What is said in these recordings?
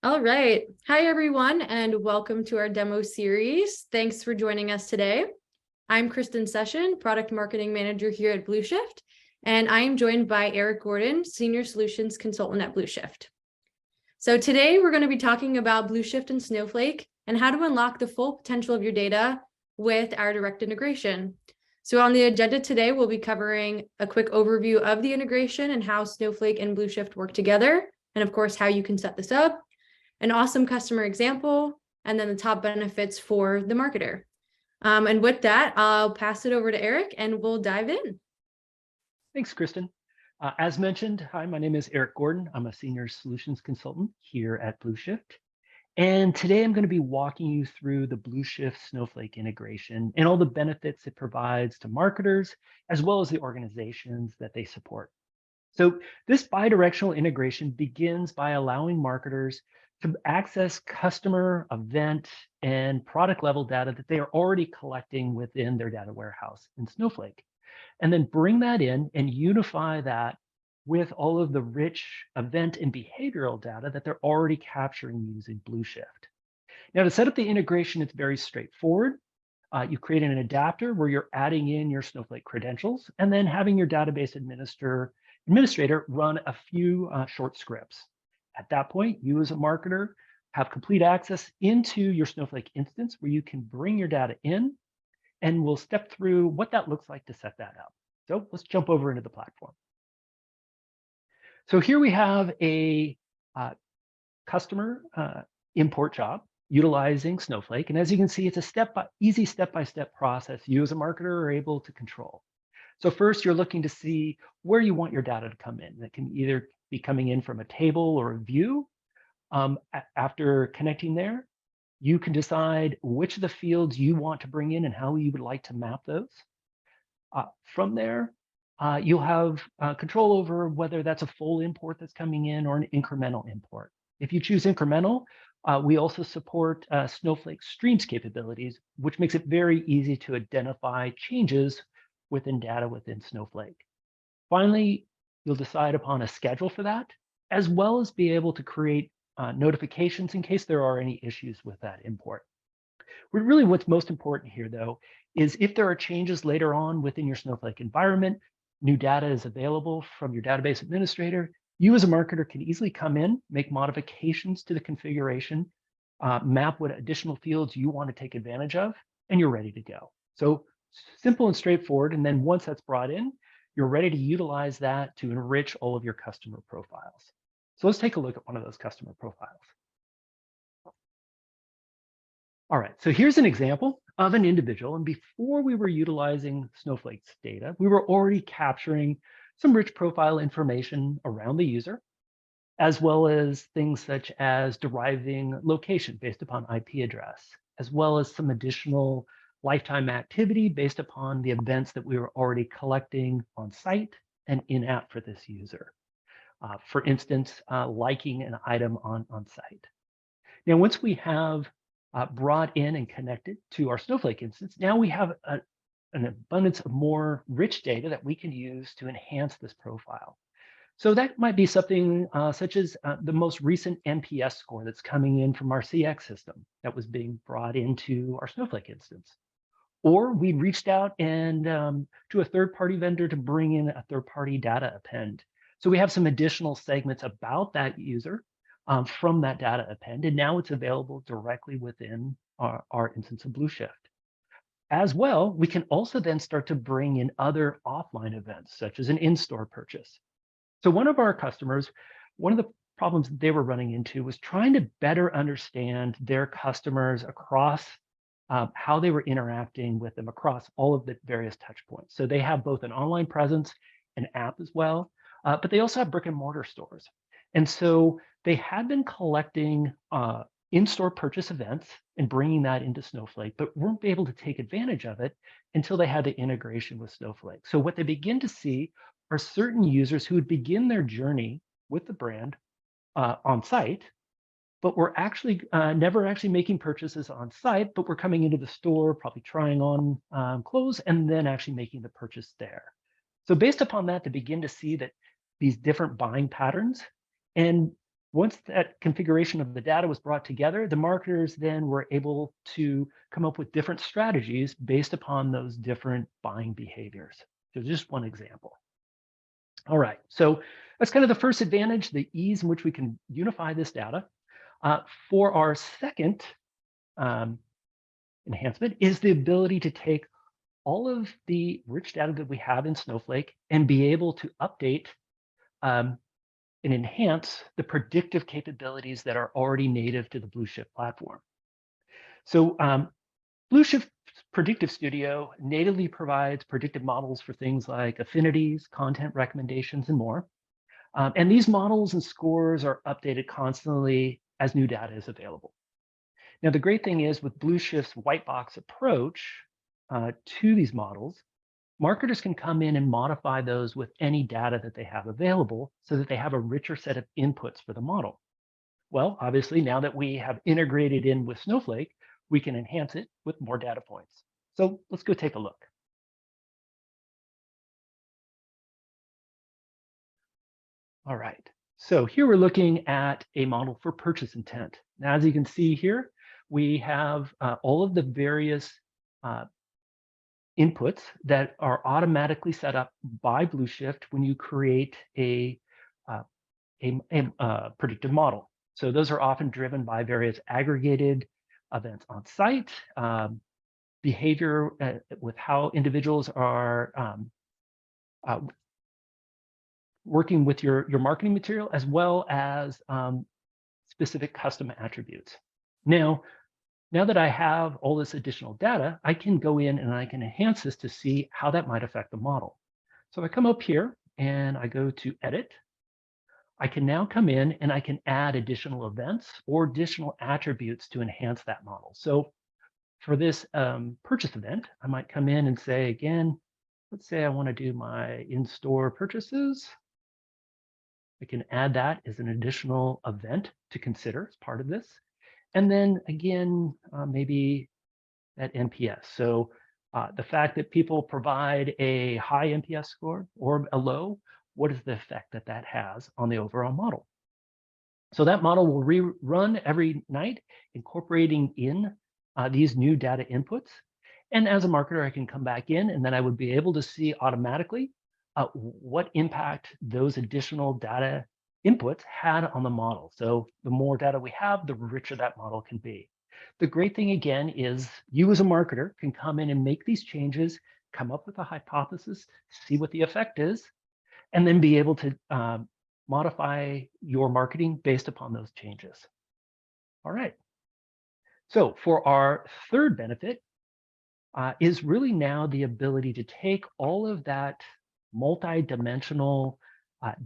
All right. Hi, everyone, and welcome to our demo series. Thanks for joining us today. I'm Kristen Session, Product Marketing Manager here at Blueshift, and I am joined by Eric Gordon, Senior Solutions Consultant at Blueshift. So today we're going to be talking about Blueshift and Snowflake and how to unlock the full potential of your data with our direct integration. So on the agenda today, we'll be covering a quick overview of the integration and how Snowflake and Blueshift work together, and of course, how you can set this up, an awesome customer example, and then the top benefits for the marketer. And with that, I'll pass it over to Eric and we'll dive in. Thanks, Kristen. As mentioned, hi, my name is Eric Gordon. I'm a senior solutions consultant here at Blueshift. And today I'm going to be walking you through the Blueshift Snowflake integration and all the benefits it provides to marketers, as well as the organizations that they support. So this bidirectional integration begins by allowing marketers to access customer, event, and product level data that they are already collecting within their data warehouse in Snowflake, and then bring that in and unify that with all of the rich event and behavioral data that they're already capturing using Blueshift. Now, to set up the integration, it's very straightforward. You create an adapter where you're adding in your Snowflake credentials and then having your database administrator run a few short scripts. At that point, you as a marketer have complete access into your Snowflake instance where you can bring your data in, and we'll step through what that looks like to set that up. So let's jump over into the platform. So here we have a customer import job utilizing Snowflake. And as you can see, it's a easy step-by-step process you as a marketer are able to control. So first, you're looking to see where you want your data to come in. That can either be coming in from a table or a view. After connecting there, you can decide which of the fields you want to bring in and how you would like to map those. From there, you'll have control over whether that's a full import that's coming in or an incremental import. If you choose incremental, we also support Snowflake Streams capabilities, which makes it very easy to identify changes within data within Snowflake. Finally, you'll decide upon a schedule for that, as well as be able to create notifications in case there are any issues with that import. Really, what's most important here, though, is if there are changes later on within your Snowflake environment, new data is available from your database administrator, you as a marketer can easily come in, make modifications to the configuration, map what additional fields you want to take advantage of, and you're ready to go. So simple and straightforward. And then once that's brought in, you're ready to utilize that to enrich all of your customer profiles. So let's take a look at one of those customer profiles. All right, so here's an example of an individual. And before we were utilizing Snowflake's data, we were already capturing some rich profile information around the user, as well as things such as deriving location based upon IP address, as well as some additional lifetime activity based upon the events that we were already collecting on site and in-app for this user. For instance, liking an item on site. Now, once we have brought in and connected to our Snowflake instance, now we have an abundance of more rich data that we can use to enhance this profile. So that might be something such as the most recent NPS score that's coming in from our CX system that was being brought into our Snowflake instance. Or we reached out and to a third-party vendor to bring in a third-party data append. So we have some additional segments about that user from that data append, and now it's available directly within our instance of Blueshift. As well, we can also then start to bring in other offline events, such as an in-store purchase. So one of our customers, one of the problems that they were running into was trying to better understand their customers across how they were interacting with them across all of the various touch points. So they have both an online presence, an app as well, but they also have brick and mortar stores. And so they had been collecting in-store purchase events and bringing that into Snowflake, but weren't able to take advantage of it until they had the integration with Snowflake. So what they begin to see are certain users who would begin their journey with the brand on site, but we're actually never actually making purchases on site, but we're coming into the store, probably trying on clothes, and then actually making the purchase there. So based upon that, to begin to see that these different buying patterns, and Once that configuration of the data was brought together, the marketers then were able to come up with different strategies based upon those different buying behaviors. So just one example. All right, so that's kind of the first advantage, the ease in which we can unify this data. For our second enhancement is the ability to take all of the rich data that we have in Snowflake and be able to update and enhance the predictive capabilities that are already native to the Blueshift platform. So Blueshift Predictive Studio natively provides predictive models for things like affinities, content recommendations, and more. And these models and scores are updated constantly as new data is available. Now, the great thing is with Blueshift's white box approach to these models, marketers can come in and modify those with any data that they have available so that they have a richer set of inputs for the model. Well, obviously, now that we have integrated in with Snowflake, we can enhance it with more data points. So let's go take a look. All right, so here we're looking at a model for purchase intent. Now, as you can see here, we have all of the various inputs that are automatically set up by Blueshift when you create a predictive model. So those are often driven by various aggregated events on site, behavior with how individuals are working with your marketing material, as well as specific custom attributes. Now that I have all this additional data, I can go in and I can enhance this to see how that might affect the model. So I come up here and I go to Edit. I can now come in and I can add additional events or additional attributes to enhance that model. So for this purchase event, I might come in and say, again, let's say I want to do my in-store purchases. I can add that as an additional event to consider as part of this. And then again, maybe that NPS. So the fact that people provide a high NPS score or a low, what is the effect that that has on the overall model? So that model will rerun every night, incorporating in these new data inputs. And as a marketer, I can come back in and then I would be able to see automatically what impact those additional data inputs had on the model. So the more data we have, the richer that model can be. The great thing again is you as a marketer can come in and make these changes, come up with a hypothesis, see what the effect is, and then be able to modify your marketing based upon those changes. All right. So for our third benefit is really now the ability to take all of that multi-dimensional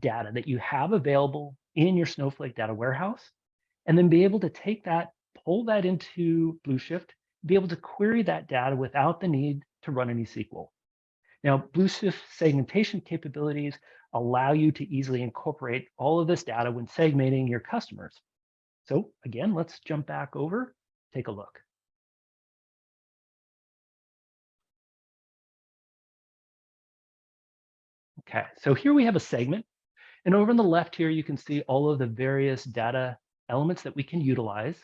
data that you have available in your Snowflake data warehouse, and then be able to take that, pull that into Blueshift, be able to query that data without the need to run any SQL. Now, Blueshift segmentation capabilities allow you to easily incorporate all of this data when segmenting your customers. So again, let's jump back over, take a look. Okay, so here we have a segment. And over on the left here, you can see all of the various data elements that we can utilize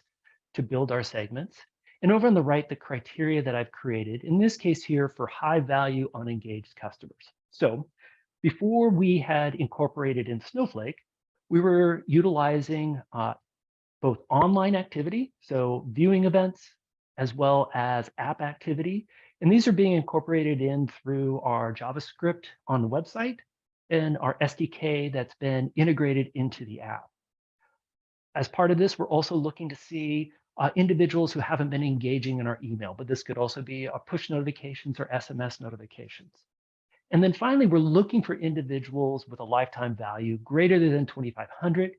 to build our segments. And over on the right, the criteria that I've created, in this case here for high value unengaged customers. So before we had incorporated in Snowflake, we were utilizing both online activity, so viewing events, as well as app activity. And these are being incorporated in through our JavaScript on the website and our SDK that's been integrated into the app. As part of this, we're also looking to see individuals who haven't been engaging in our email, but this could also be push notifications or SMS notifications. And then finally, we're looking for individuals with a lifetime value greater than 2,500.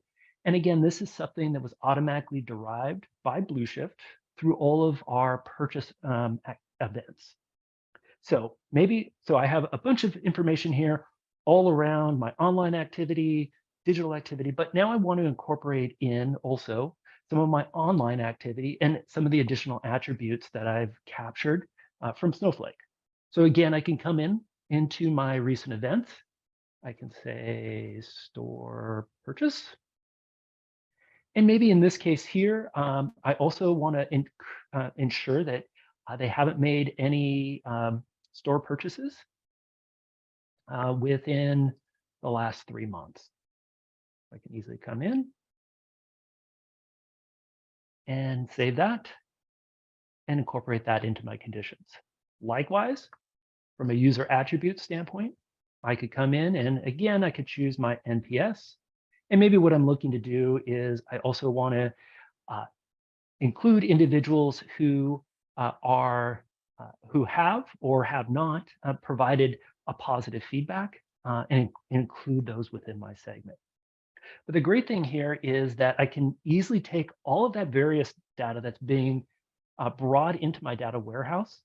And again, this is something that was automatically derived by Blueshift through all of our purchase events. So I have a bunch of information here all around my online activity, digital activity, but now I want to incorporate in also some of my online activity and some of the additional attributes that I've captured from Snowflake. So again, I can come into my recent events. I can say store purchase. And maybe in this case here, I also want to ensure that they haven't made any store purchases within the last 3 months. I can easily come in and save that and incorporate that into my conditions. Likewise, from a user attribute standpoint, I could come in and again, I could choose my NPS. And maybe what I'm looking to do is I also want to include individuals who who have or have not provided a positive feedback and include those within my segment. But the great thing here is that I can easily take all of that various data that's being brought into my data warehouse,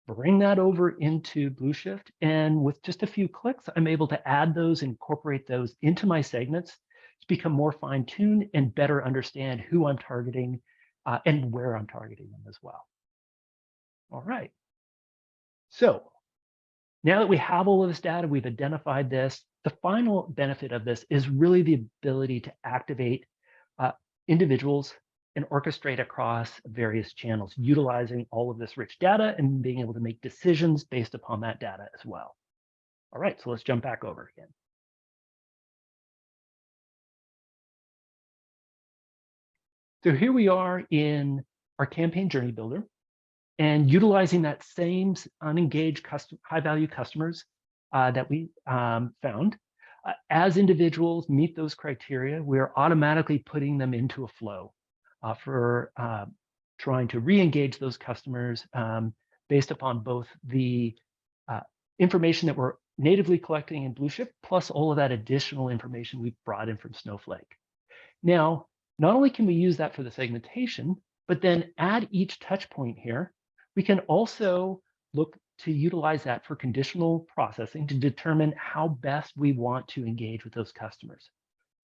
bring that over into Blueshift, and with just a few clicks, I'm able to add those, incorporate those into my segments to become more fine-tuned and better understand who I'm targeting and where I'm targeting them as well. All right. So now that we have all of this data, we've identified this, the final benefit of this is really the ability to activate individuals and orchestrate across various channels, utilizing all of this rich data and being able to make decisions based upon that data as well. All right, so let's jump back over again. So here we are in our campaign journey builder and utilizing that same unengaged high-value customers that we found. As individuals meet those criteria, we're automatically putting them into a flow for trying to re-engage those customers based upon both the information that we're natively collecting in Blueshift, plus all of that additional information we've brought in from Snowflake. Now, not only can we use that for the segmentation, but then at each touch point here, we can also look to utilize that for conditional processing to determine how best we want to engage with those customers.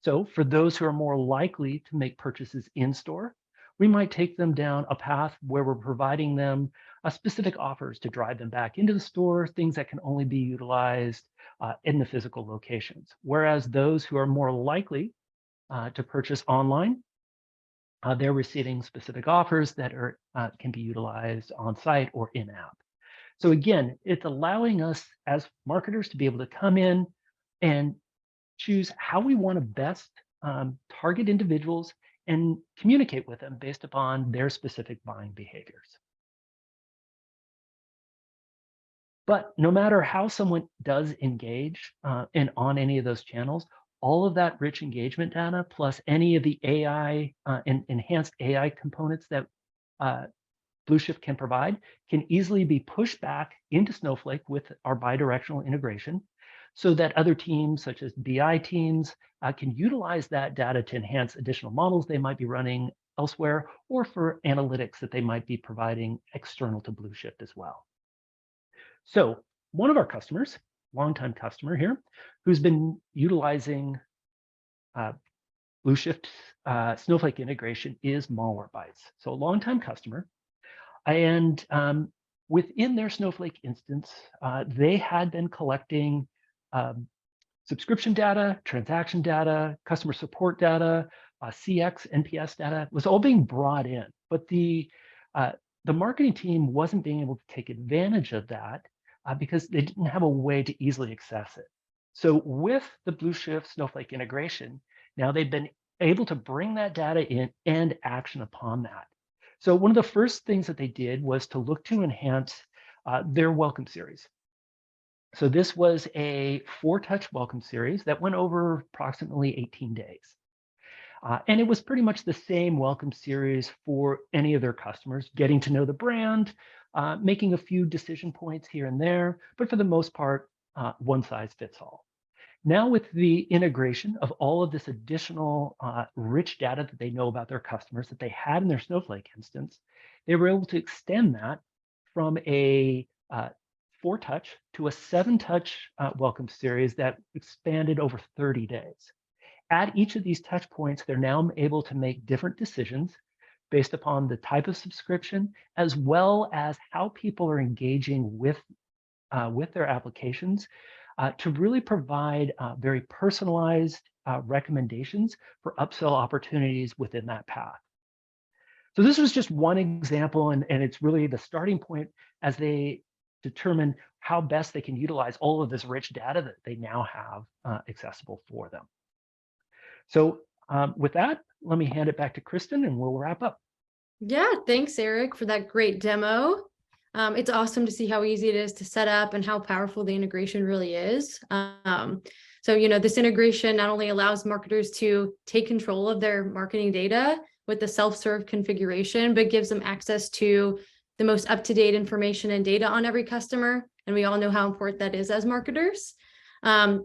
So for those who are more likely to make purchases in store, we might take them down a path where we're providing them specific offers to drive them back into the store, things that can only be utilized in the physical locations. Whereas those who are more likely to purchase online, they're receiving specific offers that are can be utilized on site or in-app. So again, it's allowing us as marketers to be able to come in and choose how we want to best target individuals and communicate with them based upon their specific buying behaviors. But no matter how someone does engage and on any of those channels, all of that rich engagement data plus any of the AI and enhanced AI components that Blueshift can provide can easily be pushed back into Snowflake with our bidirectional integration so that other teams such as BI teams can utilize that data to enhance additional models they might be running elsewhere or for analytics that they might be providing external to Blueshift as well. So one of our customers, longtime customer here, who's been utilizing Blueshift Snowflake integration is Malwarebytes. So a longtime customer. And within their Snowflake instance, they had been collecting subscription data, transaction data, customer support data, CX, NPS data was all being brought in. But the marketing team wasn't being able to take advantage of that because they didn't have a way to easily access it. So with the Blueshift Snowflake integration, now they've been able to bring that data in and action upon that. So one of the first things that they did was to look to enhance their welcome series. So this was a 4-touch welcome series that went over approximately 18 days. And it was pretty much the same welcome series for any of their customers, getting to know the brand, making a few decision points here and there, but for the most part, one size fits all. Now with the integration of all of this additional rich data that they know about their customers that they had in their Snowflake instance, they were able to extend that from a 4-touch to a 7-touch welcome series that expanded over 30 days. At each of these touch points, they're now able to make different decisions based upon the type of subscription, as well as how people are engaging with their applications to really provide very personalized recommendations for upsell opportunities within that path. So this was just one example, and it's really the starting point as they determine how best they can utilize all of this rich data that they now have accessible for them. So with that, let me hand it back to Kristen and we'll wrap up. Yeah, thanks, Eric, for that great demo. It's awesome to see how easy it is to set up and how powerful the integration really is. So, this integration not only allows marketers to take control of their marketing data with the self-serve configuration, but gives them access to the most up-to-date information and data on every customer. And we all know how important that is as marketers.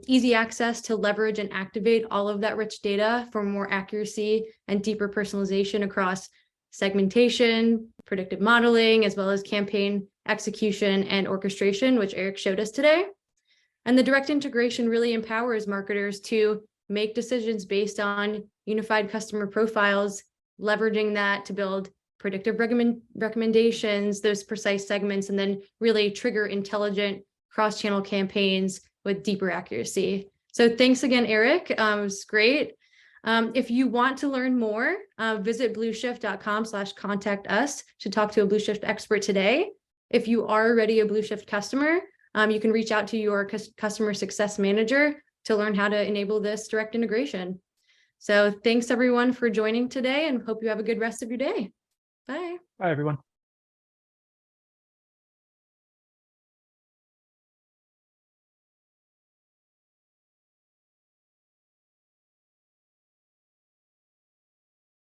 Easy access to leverage and activate all of that rich data for more accuracy and deeper personalization across segmentation, predictive modeling, as well as campaign execution and orchestration, which Eric showed us today. And the direct integration really empowers marketers to make decisions based on unified customer profiles, leveraging that to build predictive recommendations, those precise segments, and then really trigger intelligent cross-channel campaigns with deeper accuracy. So thanks again, Eric. It was great. If you want to learn more, visit blueshift.com/contact us to talk to a Blueshift expert today. If you are already a Blueshift customer, you can reach out to your customer success manager to learn how to enable this direct integration. So thanks everyone for joining today and hope you have a good rest of your day. Bye. Bye, everyone.